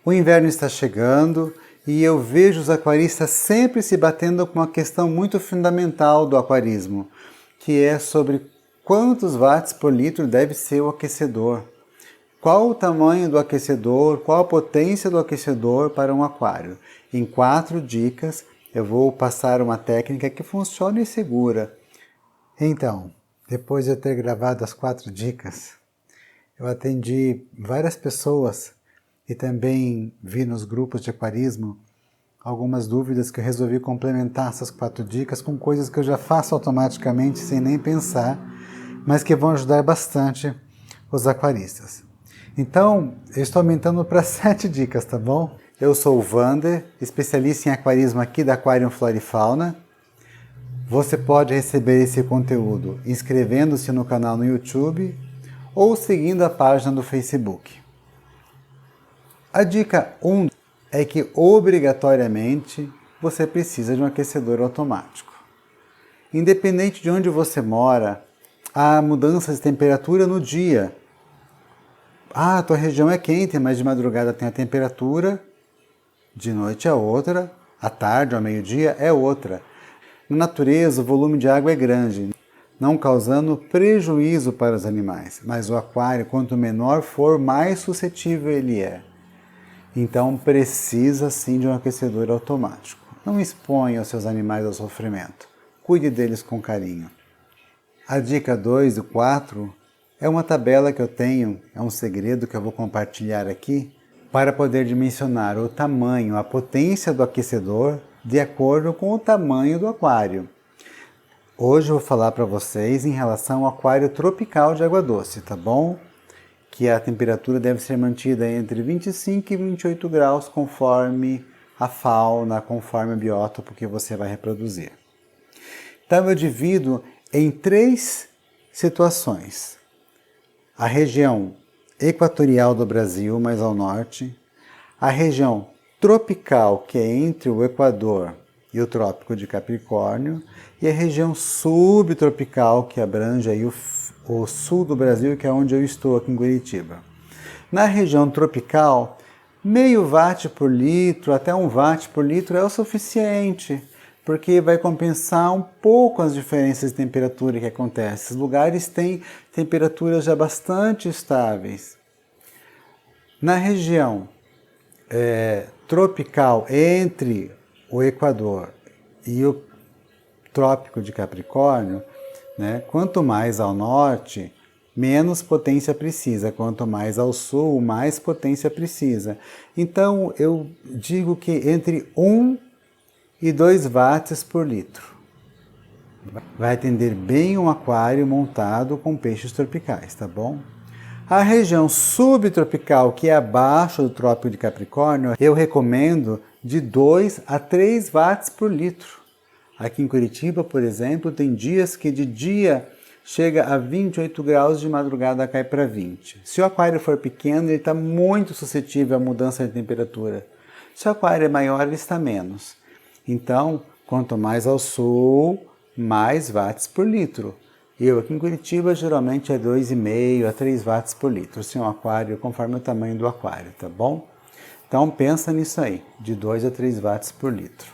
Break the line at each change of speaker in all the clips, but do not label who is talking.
O inverno está chegando e eu vejo os aquaristas sempre se batendo com uma questão muito fundamental do aquarismo, que é sobre quantos watts por litro deve ser o aquecedor. Qual o tamanho do aquecedor, qual a potência do aquecedor para um aquário? Em 4 dicas eu vou passar uma técnica que funciona e segura. Então, depois de eu ter gravado as 4 dicas, eu atendi várias pessoas e também vi nos grupos de aquarismo algumas dúvidas que eu resolvi complementar essas 4 dicas com coisas que eu já faço automaticamente sem nem pensar, mas que vão ajudar bastante os aquaristas. Então, eu estou aumentando para 7 dicas, tá bom? Eu sou o Vander, especialista em aquarismo aqui da Aquarium Flora e Fauna. Você pode receber esse conteúdo inscrevendo-se no canal no YouTube ou seguindo a página do Facebook. A dica 1 é que obrigatoriamente você precisa de um aquecedor automático. Independente de onde você mora, há mudanças de temperatura no dia. Ah, a tua região é quente, mas de madrugada tem a temperatura, de noite é outra, à tarde, ao meio-dia, é outra. Na natureza, o volume de água é grande, não causando prejuízo para os animais, mas o aquário, quanto menor for, mais suscetível ele é. Então precisa sim de um aquecedor automático. Não exponha os seus animais ao sofrimento. Cuide deles com carinho. A dica 2 e 4 é uma tabela que eu tenho, é um segredo que eu vou compartilhar aqui, para poder dimensionar o tamanho, a potência do aquecedor de acordo com o tamanho do aquário. Hoje eu vou falar para vocês em relação ao aquário tropical de água doce, tá bom? Que a temperatura deve ser mantida entre 25 e 28 graus conforme a fauna, conforme o biótopo que você vai reproduzir. Então eu divido em 3 situações. A região equatorial do Brasil, mais ao norte, a região tropical, que é entre o Equador e o Trópico de Capricórnio, e a região subtropical, que abrange aí o sul do Brasil, que é onde eu estou aqui em Curitiba. Na região tropical, meio watt por litro, até 1 watt por litro é o suficiente, porque vai compensar um pouco as diferenças de temperatura que acontecem. Esses lugares têm temperaturas já bastante estáveis. Na região tropical entre o Equador e o Trópico de Capricórnio, né, quanto mais ao norte, menos potência precisa. Quanto mais ao sul, mais potência precisa. Então, eu digo que entre 1 e 2 watts por litro vai atender bem um aquário montado com peixes tropicais, tá bom? A região subtropical, que é abaixo do Trópico de Capricórnio, eu recomendo de 2 a 3 watts por litro. Aqui em Curitiba, por exemplo, tem dias que de dia chega a 28 graus, de madrugada cai para 20. Se o aquário for pequeno, ele está muito suscetível à mudança de temperatura. Se o aquário é maior, ele está menos. Então, quanto mais ao sul, mais watts por litro. Eu aqui em Curitiba geralmente é 2,5 a 3 watts por litro, se é um aquário, conforme o tamanho do aquário, tá bom? Então pensa nisso aí, de 2 a 3 watts por litro.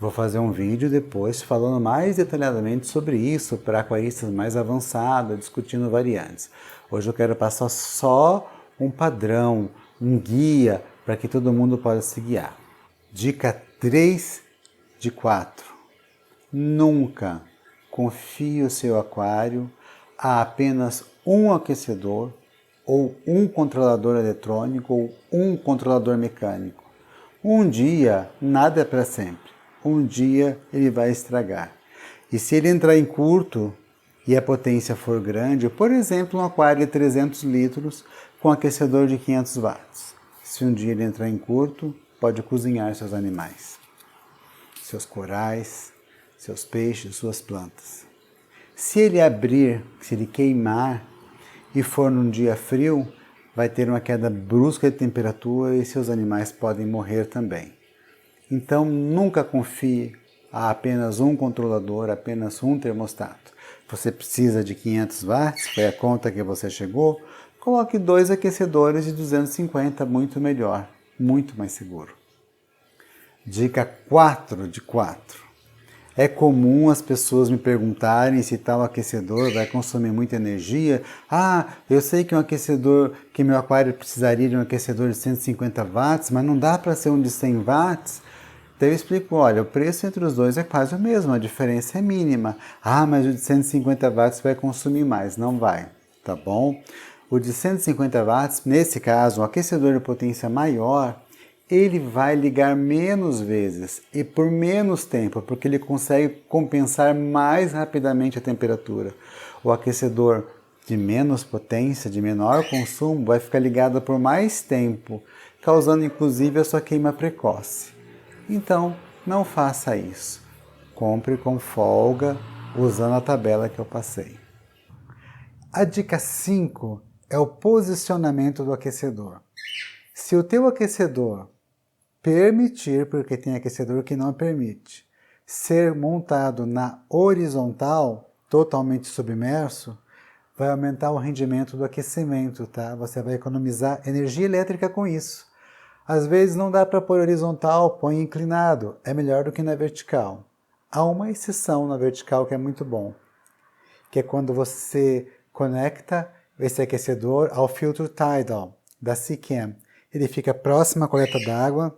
Vou fazer um vídeo depois falando mais detalhadamente sobre isso para aquaristas mais avançados, discutindo variantes. Hoje eu quero passar só um padrão, um guia para que todo mundo possa se guiar. Dica 3 de 4. Nunca confie o seu aquário a apenas um aquecedor ou um controlador eletrônico ou um controlador mecânico. Um dia, nada é para sempre. Um dia ele vai estragar. E se ele entrar em curto e a potência for grande, por exemplo, um aquário de 300 litros com aquecedor de 500 watts. Se um dia ele entrar em curto, pode cozinhar seus animais, seus corais, seus peixes, suas plantas. Se ele abrir, se ele queimar e for num dia frio, vai ter uma queda brusca de temperatura e seus animais podem morrer também. Então nunca confie a apenas um controlador, apenas um termostato. Você precisa de 500 watts, foi a conta que você chegou, coloque 2 aquecedores de 250, muito melhor. muito mais seguro. Dica 4 de 4. É comum as pessoas me perguntarem se tal aquecedor vai consumir muita energia. Ah, eu sei que um aquecedor, que meu aquário precisaria de um aquecedor de 150 watts, mas não dá para ser um de 100 watts. Então eu explico, olha, o preço entre os dois é quase o mesmo, a diferença é mínima. Ah, mas o de 150 watts vai consumir mais. Não vai, tá bom? O de 150 watts, nesse caso, um aquecedor de potência maior, ele vai ligar menos vezes e por menos tempo, porque ele consegue compensar mais rapidamente a temperatura. O aquecedor de menos potência, de menor consumo, vai ficar ligado por mais tempo, causando inclusive a sua queima precoce. Então, não faça isso. Compre com folga, usando a tabela que eu passei. A dica 5 é o posicionamento do aquecedor. Se o teu aquecedor permitir, porque tem aquecedor que não permite, ser montado na horizontal, totalmente submerso, vai aumentar o rendimento do aquecimento, tá? Você vai economizar energia elétrica com isso. Às vezes não dá para pôr horizontal, põe inclinado, é melhor do que na vertical. Há uma exceção na vertical que é muito bom, que é quando você conecta esse aquecedor ao filtro Tidal da SeaChem. Ele fica próximo à coleta d'água,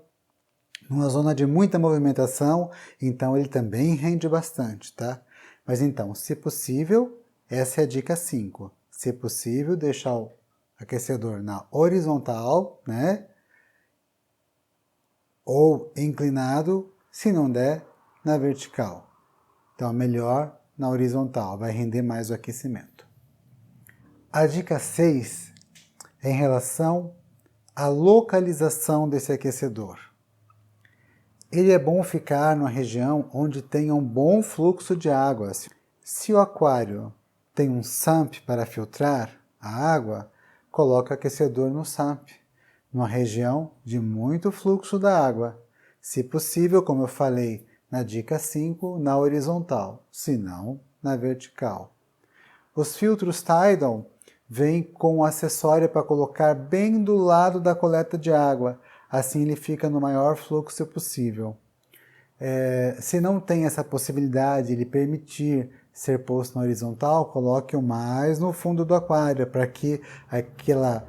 numa zona de muita movimentação, então ele também rende bastante, tá? Mas então, se possível, essa é a dica 5. Se possível, deixar o aquecedor na horizontal, né? Ou inclinado, se não der, na vertical. Então, melhor na horizontal, vai render mais o aquecimento. A dica 6 é em relação à localização desse aquecedor. Ele é bom ficar numa região onde tenha um bom fluxo de água. Se o aquário tem um sump para filtrar a água, coloque o aquecedor no sump, numa região de muito fluxo da água. Se possível, como eu falei na dica 5, na horizontal, se não, na vertical. Os filtros Tidal vêm com um acessório para colocar bem do lado da coleta de água, assim ele fica no maior fluxo possível. Se não tem essa possibilidade de permitir ser posto na horizontal, coloque-o mais no fundo do aquário, para que aquela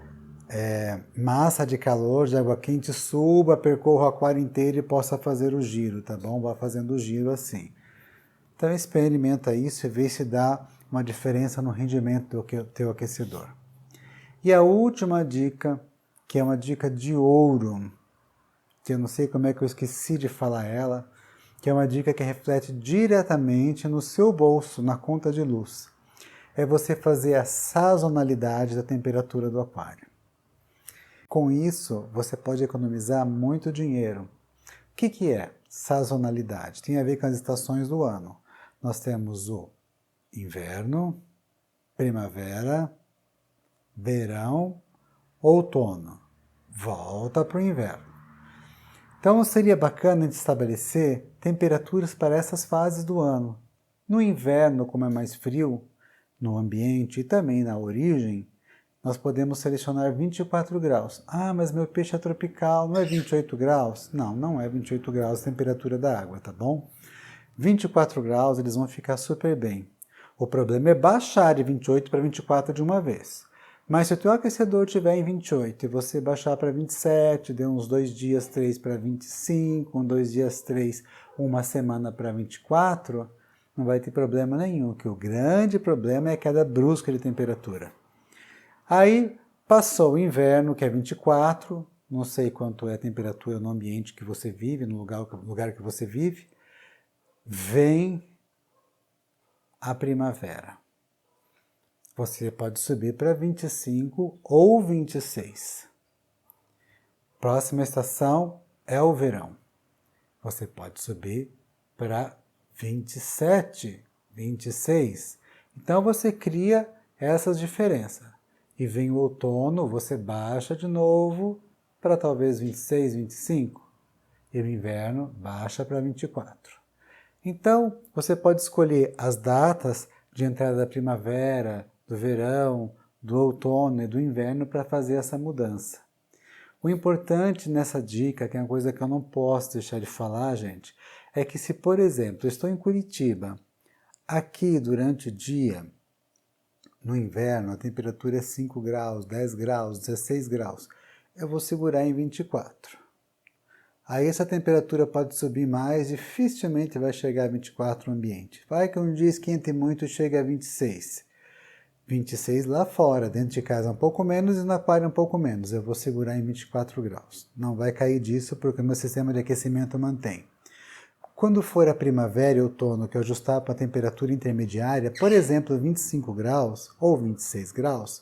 massa de calor de água quente suba, percorra o aquário inteiro e possa fazer o giro, tá bom? Vá fazendo o giro assim. Então experimenta isso e vê se dá uma diferença no rendimento do teu aquecedor. E a última dica, que é uma dica de ouro, que eu não sei como é que eu esqueci de falar ela, que é uma dica que reflete diretamente no seu bolso, na conta de luz. É você fazer a sazonalidade da temperatura do aquário. Com isso, você pode economizar muito dinheiro. O que é sazonalidade? Tem a ver com as estações do ano. Nós temos o inverno, primavera, verão, outono. Volta para o inverno. Então seria bacana de estabelecer temperaturas para essas fases do ano. No inverno, como é mais frio, no ambiente e também na origem, nós podemos selecionar 24 graus. Ah, mas meu peixe é tropical, não é 28 graus? Não, não é 28 graus a temperatura da água, tá bom? 24 graus eles vão ficar super bem. O problema é baixar de 28 para 24 de uma vez. Mas se o teu aquecedor estiver em 28 e você baixar para 27, dê uns 2 dias, 3 para 25, 2 dias, 3, uma semana para 24, não vai ter problema nenhum, que o grande problema é a queda brusca de temperatura. Aí passou o inverno, que é 24, não sei quanto é a temperatura no ambiente que você vive, no lugar que você vive, vem a primavera. Você pode subir para 25 ou 26. Próxima estação é o verão. Você pode subir para 27, 26. Então você cria essas diferenças. E vem o outono, você baixa de novo para talvez 26, 25. E o inverno baixa para 24. Então, você pode escolher as datas de entrada da primavera, do verão, do outono e do inverno para fazer essa mudança. O importante nessa dica, que é uma coisa que eu não posso deixar de falar, gente, é que se, por exemplo, eu estou em Curitiba, aqui durante o dia, no inverno, a temperatura é 5 graus, 10 graus, 16 graus, eu vou segurar em 24. Aí essa temperatura pode subir mais, dificilmente vai chegar a 24 no ambiente. Vai que um dia esquente muito e chega a 26. 26 lá fora, dentro de casa um pouco menos e no aquário um pouco menos. Eu vou segurar em 24 graus. Não vai cair disso porque o meu sistema de aquecimento mantém. Quando for a primavera e outono, que eu ajustar para a temperatura intermediária, por exemplo, 25 graus ou 26 graus,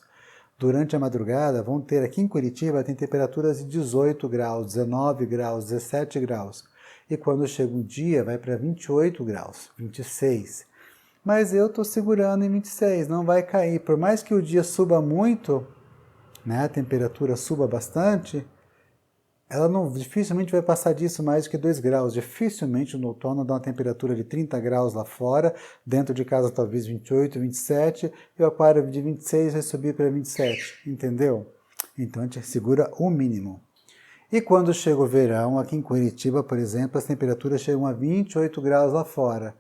durante a madrugada vão ter aqui em Curitiba tem temperaturas de 18 graus, 19 graus, 17 graus. E quando chega um dia vai para 28 graus, 26. Mas eu estou segurando em 26, não vai cair. Por mais que o dia suba muito, né, a temperatura suba bastante, ela dificilmente vai passar disso mais do que 2 graus. Dificilmente no outono dá uma temperatura de 30 graus lá fora, dentro de casa talvez 28, 27, e o aquário de 26 vai subir para 27, entendeu? Então a gente segura o mínimo. E quando chega o verão, aqui em Curitiba, por exemplo, as temperaturas chegam a 28 graus lá fora.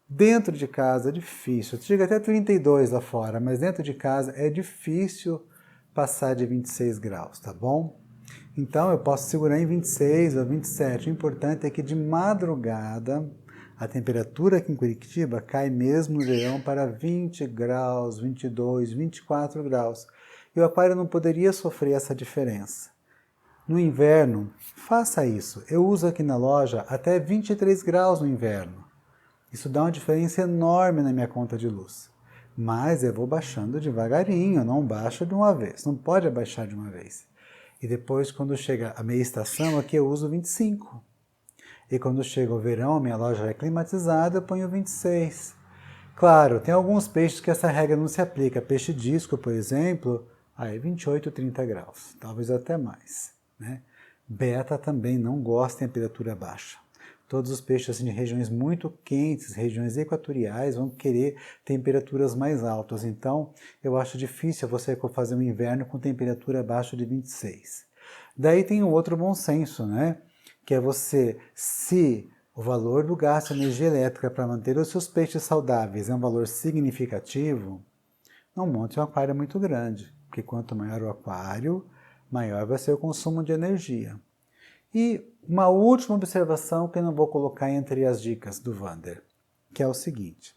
Dentro de casa é difícil, chega até 32 lá fora, mas dentro de casa é difícil passar de 26 graus, tá bom? Então eu posso segurar em 26 ou 27. O importante é que de madrugada a temperatura aqui em Curitiba cai mesmo no verão para 20 graus, 22, 24 graus. E o aquário não poderia sofrer essa diferença. No inverno, faça isso. Eu uso aqui na loja até 23 graus no inverno. Isso dá uma diferença enorme na minha conta de luz. Mas eu vou baixando devagarinho, não baixo de uma vez. Não pode abaixar de uma vez. E depois, quando chega a meia estação, aqui eu uso 25. E quando chega o verão, a minha loja é climatizada, eu ponho 26. Claro, tem alguns peixes que essa regra não se aplica. Peixe disco, por exemplo, aí 28, 30 graus. Talvez até mais, né? Beta também não gosta de temperatura baixa. Todos os peixes assim, de regiões muito quentes, regiões equatoriais, vão querer temperaturas mais altas. Então, eu acho difícil você fazer um inverno com temperatura abaixo de 26. Daí tem um outro bom senso, né? Que é você, se o valor do gasto de energia elétrica para manter os seus peixes saudáveis é um valor significativo, não monte um aquário muito grande, porque quanto maior o aquário, maior vai ser o consumo de energia. E uma última observação que eu não vou colocar entre as dicas do Wander, que é o seguinte.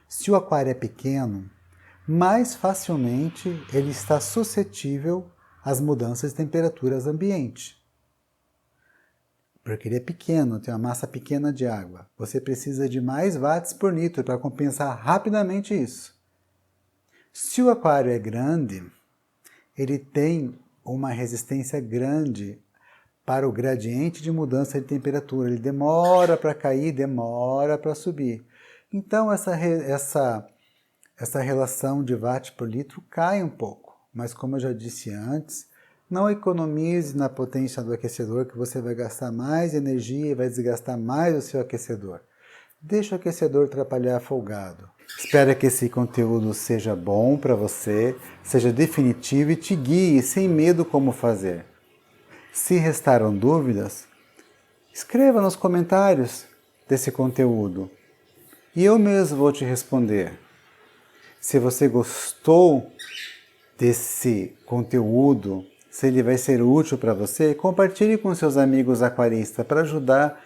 Se o aquário é pequeno, mais facilmente ele está suscetível às mudanças de temperaturas ambiente. Porque ele é pequeno, tem uma massa pequena de água. Você precisa de mais watts por litro para compensar rapidamente isso. Se o aquário é grande, ele tem uma resistência grande para o gradiente de mudança de temperatura. Ele demora para cair, demora para subir. Então essa relação de watt por litro cai um pouco. Mas como eu já disse antes, não economize na potência do aquecedor, que você vai gastar mais energia e vai desgastar mais o seu aquecedor. Deixa o aquecedor trabalhar folgado. Espero que esse conteúdo seja bom para você, seja definitivo e te guie sem medo como fazer. Se restaram dúvidas, escreva nos comentários desse conteúdo e eu mesmo vou te responder. Se você gostou desse conteúdo, se ele vai ser útil para você, compartilhe com seus amigos aquaristas para ajudar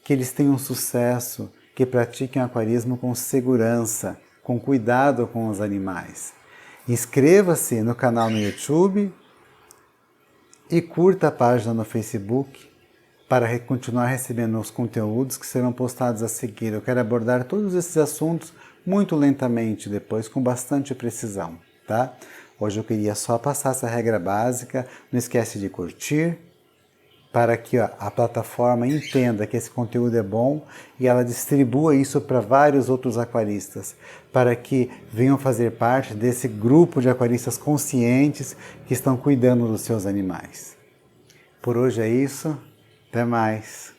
que eles tenham sucesso, que pratiquem aquarismo com segurança, com cuidado com os animais. Inscreva-se no canal no YouTube e curta a página no Facebook para continuar recebendo os conteúdos que serão postados a seguir. Eu quero abordar todos esses assuntos muito lentamente depois, com bastante precisão, tá? Hoje eu queria só passar essa regra básica. Não esquece de curtir, para que a plataforma entenda que esse conteúdo é bom e ela distribua isso para vários outros aquaristas, para que venham fazer parte desse grupo de aquaristas conscientes que estão cuidando dos seus animais. Por hoje é isso, até mais!